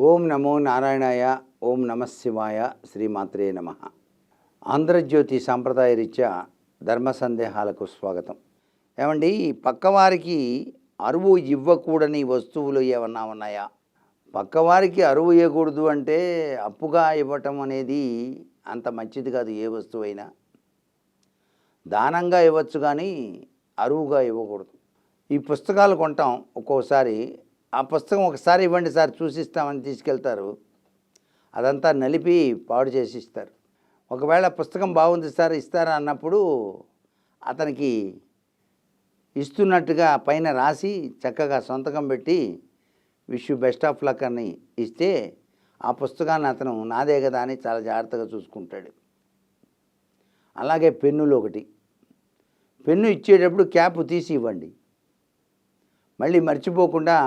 ఓం నమో నారాయణాయ. ఓం నమశివాయ. శ్రీమాత్రే నమ. ఆంధ్రజ్యోతి సాంప్రదాయ రీత్యా ధర్మ సందేహాలకు స్వాగతం. ఏమండి, పక్కవారికి అరువు ఇవ్వకూడని వస్తువులు ఏమన్నా ఉన్నాయా? పక్కవారికి అరువు ఇవ్వకూడదు అంటే అప్పుగా ఇవ్వటం అనేది అంత మంచిది కాదు. ఏ వస్తువైనా దానంగా ఇవ్వచ్చు, కానీ అరువుగా ఇవ్వకూడదు. ఈ పుస్తకాలు కొంటాం, ఒక్కోసారి ఆ పుస్తకం ఒకసారి ఇవ్వండి సార్ చూసిస్తామని తీసుకెళ్తారు, అదంతా నలిపి పాడు చేసి ఇస్తారు. ఒకవేళ పుస్తకం బాగుంది సార్ ఇస్తారా అన్నప్పుడు అతనికి ఇస్తున్నట్టుగా పైన రాసి చక్కగా సంతకం పెట్టి wish you best of luck అని ఇస్తే ఆ పుస్తకాన్ని అతను నాదే కదా అని చాలా జాగ్రత్తగా చూసుకుంటాడు. అలాగే పెన్నులు ఒకటి, పెన్ను ఇచ్చేటప్పుడు క్యాప్ తీసి ఇవ్వండి. మళ్ళీ మర్చిపోకుండా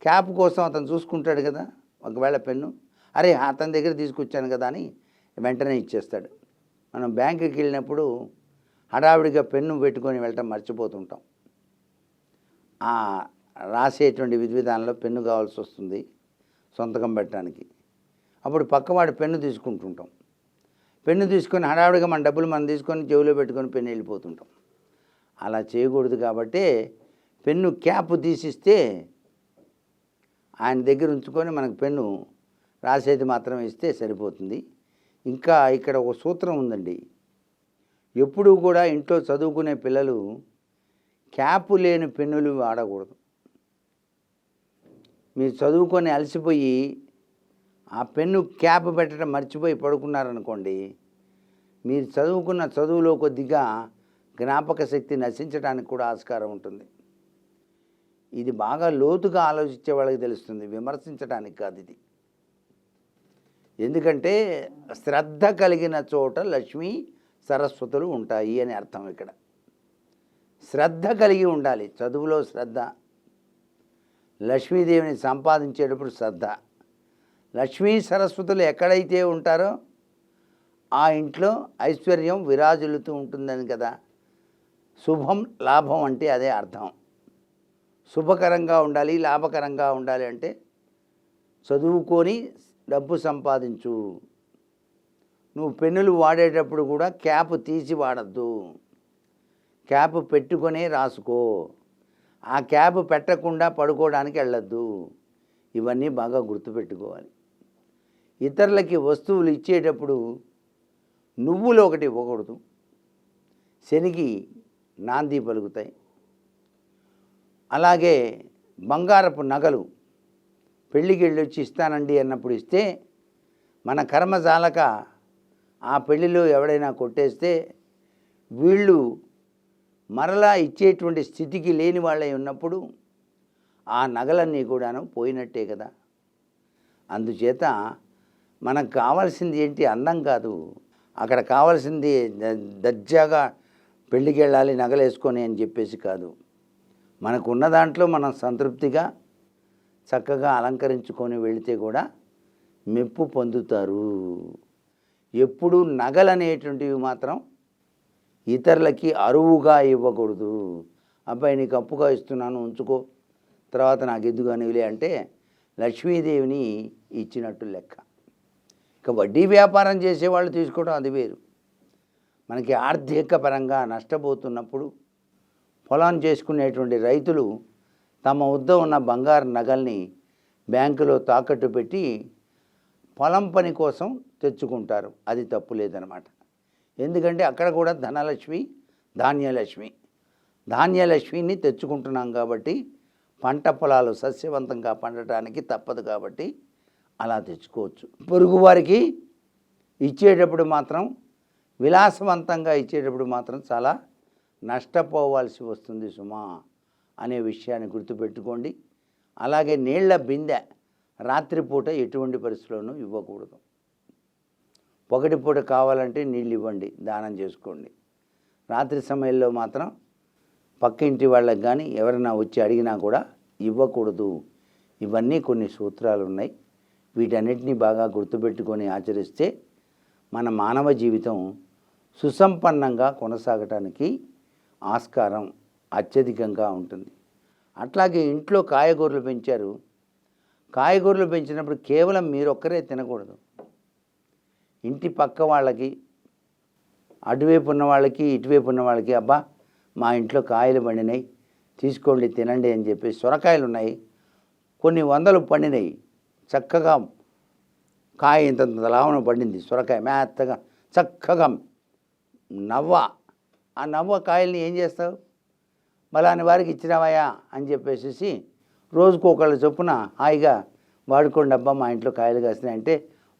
క్యాప్ కోసం అతను చూసుకుంటాడు కదా. ఒకవేళ పెన్ను అరే అతని దగ్గర తీసుకొచ్చాను కదా అని వెంటనే ఇచ్చేస్తాడు. మనం బ్యాంకుకి వెళ్ళినప్పుడు హడావిడిగా పెన్ను పెట్టుకొని వెళ్ళటం మర్చిపోతుంటాం. రాసేటువంటి విధి విధానంలో పెన్ను కావాల్సి వస్తుంది సొంతకం పెట్టడానికి. అప్పుడు పక్కవాడు పెన్ను తీసుకుంటుంటాం. పెన్ను తీసుకొని హడావిడిగా మన డబ్బులు మనం తీసుకొని జేబులో పెట్టుకొని పెన్ను వెళ్ళిపోతుంటాం. అలా చేయకూడదు. కాబట్టి పెన్ను క్యాప్ తీసిస్తే ఆయన దగ్గర ఉంచుకొని మనకు పెన్ను రాసేది మాత్రం ఇస్తే సరిపోతుంది. ఇంకా ఇక్కడ ఒక సూత్రం ఉందండి. ఎప్పుడూ కూడా ఇంట్లో చదువుకునే పిల్లలు క్యాప్ లేని పెన్నులు వాడకూడదు. మీరు చదువుకొని అలసిపోయి ఆ పెన్ను క్యాప్ పెట్టడం మర్చిపోయి పడుకున్నారనుకోండి, మీరు చదువుకున్న చదువులో కొద్దిగా జ్ఞాపక శక్తి నశించడానికి కూడా ఆస్కారం ఉంటుంది. ఇది బాగా లోతుగా ఆలోచించే వాళ్ళకి తెలుస్తుంది, విమర్శించడానికి కాదు ఇది. ఎందుకంటే శ్రద్ధ కలిగిన చోట లక్ష్మీ సరస్వతులు ఉంటాయి అని అర్థం. ఇక్కడ శ్రద్ధ కలిగి ఉండాలి, చదువులో శ్రద్ధ. లక్ష్మీదేవిని సంపాదించేటప్పుడు శ్రద్ధ. లక్ష్మీ సరస్వతులు ఎక్కడైతే ఉంటారో ఆ ఇంట్లో ఐశ్వర్యం విరాజులుతూ ఉంటుందని కదా. శుభం లాభం అంటే అదే అర్థం. శుభకరంగా ఉండాలి, లాభకరంగా ఉండాలి అంటే చదువుకొని డబ్బు సంపాదించు. నువ్వు పెన్నులు వాడేటప్పుడు కూడా క్యాప్ తీసి వాడద్దు, క్యాప్ పెట్టుకొనే రాసుకో. ఆ క్యాప్ పెట్టకుండా పడుకోవడానికి వెళ్ళొద్దు. ఇవన్నీ బాగా గుర్తుపెట్టుకోవాలి. ఇతరులకి వస్తువులు ఇచ్చేటప్పుడు నువ్వులు ఒకటి ఇవ్వకూడదు, శనికి నాంది పలుకుతాయి. అలాగే బంగారపు నగలు పెళ్ళికి వెళ్ళొచ్చి ఇస్తానండి అన్నప్పుడు ఇస్తే మన కర్మ జాలక ఆ పెళ్ళిలో ఎవడైనా కొట్టేస్తే వీళ్ళు మరలా ఇచ్చేటువంటి స్థితికి లేని వాళ్ళై ఉన్నప్పుడు ఆ నగలన్నీ కూడాను పోయినట్టే కదా. అందుచేత మనకు కావాల్సింది ఏంటి? అందం కాదు. అక్కడ కావాల్సింది దర్జాగా పెళ్ళికి వెళ్ళాలి నగలు వేసుకొని అని చెప్పేసి కాదు. మనకున్న దాంట్లో మనం సంతృప్తిగా చక్కగా అలంకరించుకొని వెళితే కూడా మెప్పు పొందుతారు. ఎప్పుడు నగలు అనేటువంటివి మాత్రం ఇతరులకి అరువుగా ఇవ్వకూడదు. అబ్బాయి నీకు అప్పుగా ఇస్తున్నాను ఉంచుకో, తర్వాత నాకు ఎద్దుగానివిలే అంటే లక్ష్మీదేవిని ఇచ్చినట్టు లెక్క. ఇక వడ్డీ వ్యాపారం చేసేవాళ్ళు తీసుకోవడం అది వేరు. మనకి ఆర్థిక పరంగా నష్టపోతున్నప్పుడు పొలం చేసుకునేటువంటి రైతులు తమ వద్ద ఉన్న బంగారు నగల్ని బ్యాంకులో తాకట్టు పెట్టి పొలం పని కోసం తెచ్చుకుంటారు. అది తప్పు లేదనమాట. ఎందుకంటే అక్కడ కూడా ధనలక్ష్మి, ధాన్యలక్ష్మిని తెచ్చుకుంటున్నాం కాబట్టి పంట పొలాలు సస్యవంతంగా పండటానికి తప్పదు. కాబట్టి అలా తెచ్చుకోవచ్చు. పొరుగువారికి ఇచ్చేటప్పుడు మాత్రం, విలాసవంతంగా ఇచ్చేటప్పుడు మాత్రం చాలా నష్టపోవాల్సి వస్తుంది సుమా అనే విషయాన్ని గుర్తుపెట్టుకోండి. అలాగే నీళ్ల బిందె రాత్రిపూట ఎటువంటి పరిస్థితుల్లోనూ ఇవ్వకూడదు. పొగటిపూట కావాలంటే నీళ్ళు ఇవ్వండి, దానం చేసుకోండి. రాత్రి సమయంలో మాత్రం పక్క ఇంటి వాళ్ళకి కానీ ఎవరైనా వచ్చి అడిగినా కూడా ఇవ్వకూడదు. ఇవన్నీ కొన్ని సూత్రాలు ఉన్నాయి. వీటన్నిటిని బాగా గుర్తుపెట్టుకొని ఆచరిస్తే మన మానవ జీవితం సుసంపన్నంగా కొనసాగటానికి ఆస్కారం అత్యధికంగా ఉంటుంది. అట్లాగే ఇంట్లో కాయగూరలు పెంచారు, కాయగూరలు పెంచినప్పుడు కేవలం మీరొక్కరే తినకూడదు. ఇంటి పక్క వాళ్ళకి, అటువైపు ఉన్న వాళ్ళకి, ఇటువైపు ఉన్న వాళ్ళకి, అబ్బా మా ఇంట్లో కాయలు పండినాయి తీసుకోండి తినండి అని చెప్పి, సొరకాయలు ఉన్నాయి కొన్ని వందలు పండినాయి, చక్కగా కాయ ఇంత లావన పండింది, సొరకాయ మెత్తగా చక్కగా నవ్వ, ఆ నవ్వ కాయల్ని ఏం చేస్తావు, మలాని వారికి ఇచ్చినావయ్యా అని చెప్పేసి రోజుకు ఒకళ్ళ చొప్పున హాయిగా వాడుకోండి అబ్బా మా ఇంట్లో కాయలు కాసినాయి అంటే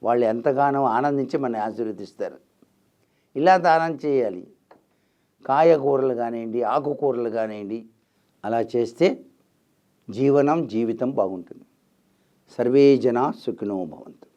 వాళ్ళు ఎంతగానో ఆనందించి మనని ఆశీర్వదిస్తారు. ఇలా దానం చేయాలి. కాయగూరలు కానివ్వండి, ఆకుకూరలు కానివ్వండి, అలా చేస్తే జీవితం బాగుంటుంది. సర్వే జనా సుఖినో భవంతు.